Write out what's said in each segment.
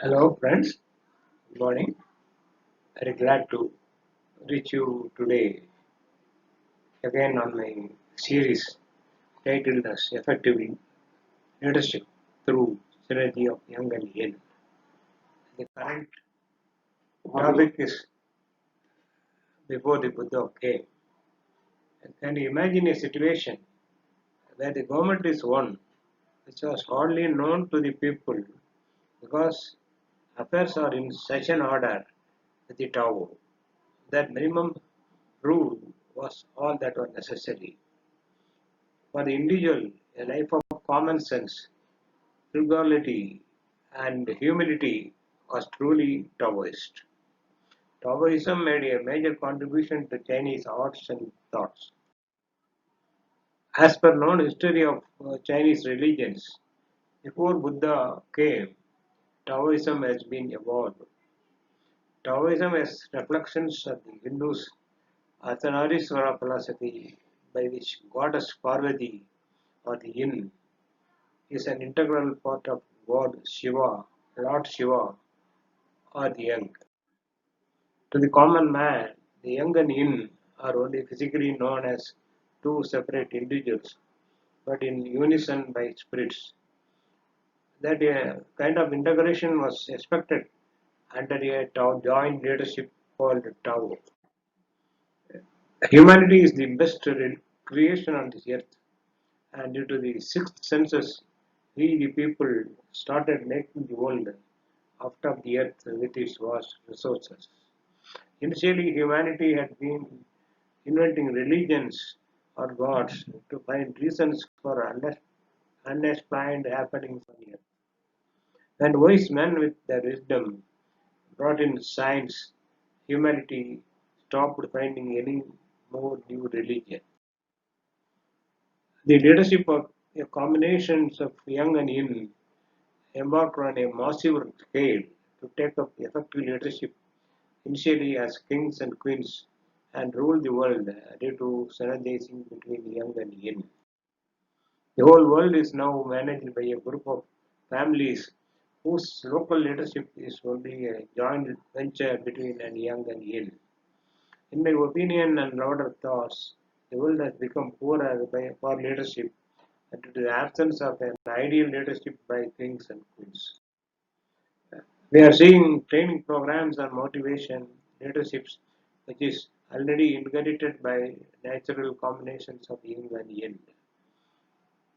Hello, friends. Good morning. Very glad to reach you today again on my series titled as Effective Leadership Through Synergy of Young and Young. The current topic is before the Buddha came. Can you imagine a situation where the government is one which was hardly known to the people because affairs are in such an order with the Tao that minimum rule was all that was necessary. For the individual, a life of common sense, frugality, and humility was truly Taoist. Taoism made a major contribution to Chinese arts and thoughts. As per known history of Chinese religions, before Buddha came, Taoism has been evolved. Taoism is reflections of the Hindus' Ardhanarishvara philosophy by which goddess Parvati or the Yin is an integral part of God Shiva, Lord Shiva, or the young. To the common man, the young and yin are only physically known as two separate individuals, but in unison by spirits. That kind of integration was expected under a joint leadership called Tao. Humanity is the best creation on this earth, and due to the sixth senses, we the people started making the world after the earth with its vast resources. Initially, humanity had been inventing religions or gods to find reasons for unexplained happenings on earth. When wise men with their wisdom brought in science, humanity stopped finding any more new religion. The leadership of a combinations of young and yin embarked on a massive scale to take up effective leadership initially as kings and queens and rule the world due to synergizing between young and yin. The whole world is now managed by a group of families whose local leadership is only a joint venture between an young and yin. In my opinion and louder thoughts, the world has become poorer for leadership due to the absence of an ideal leadership by kings and queens. We are seeing training programs on motivation leaderships, which is already inherited by natural combinations of yin and yin.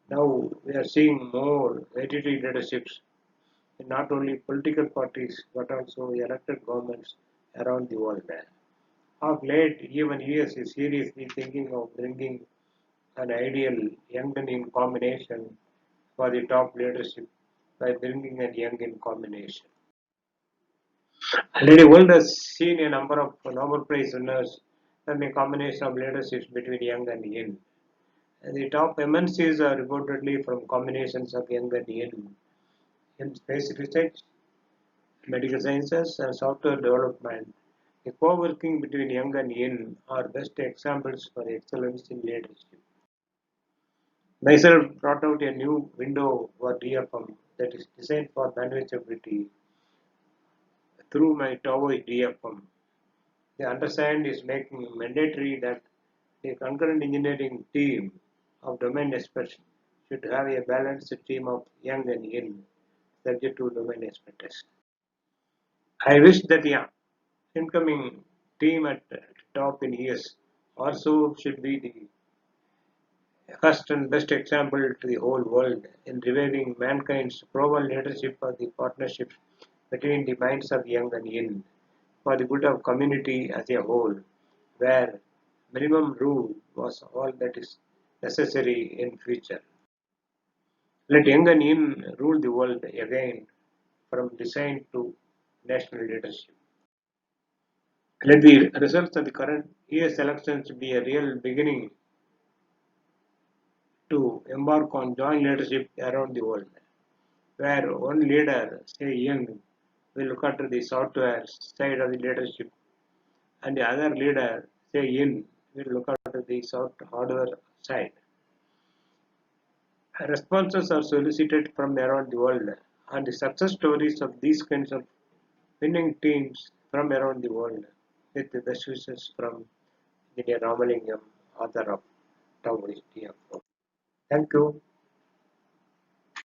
Now we are seeing more hereditary leaderships in not only political parties but also elected governments around the world. Of late, even US is seriously thinking of bringing an ideal young and yin combination for the top leadership by bringing a young in combination. Already, world has seen a number of Nobel Prize winners from a combination of leaderships between young and yin. And the top MNCs are reportedly from combinations of young and yin in space research, medical sciences, and software development. The co-working between young and yin are best examples for excellence in leadership. Myself brought out a new window for DFM that is designed for manageability through my Taoist DFM. The undersigned is making mandatory that the concurrent engineering team of domain experts should have a balanced team of young and yin subject to domain expertise. I wish that the incoming team at the top in years also should be the first and best example to the whole world in reviving mankind's proven leadership of the partnership between the minds of young and yin for the good of community as a whole, where minimum rule was all that is necessary in future. Let young and yin rule the world again from design to national leadership. Let the results of the current year's elections be a real beginning to embark on joint leadership around the world, where one leader, say Young, will look after the software side of the leadership, and the other leader, say Yin, will look after the hardware side. Responses are solicited from around the world and the success stories of these kinds of winning teams from around the world. With the best wishes from Engineer Ramalingam, author of Tao History of Football. Thank you.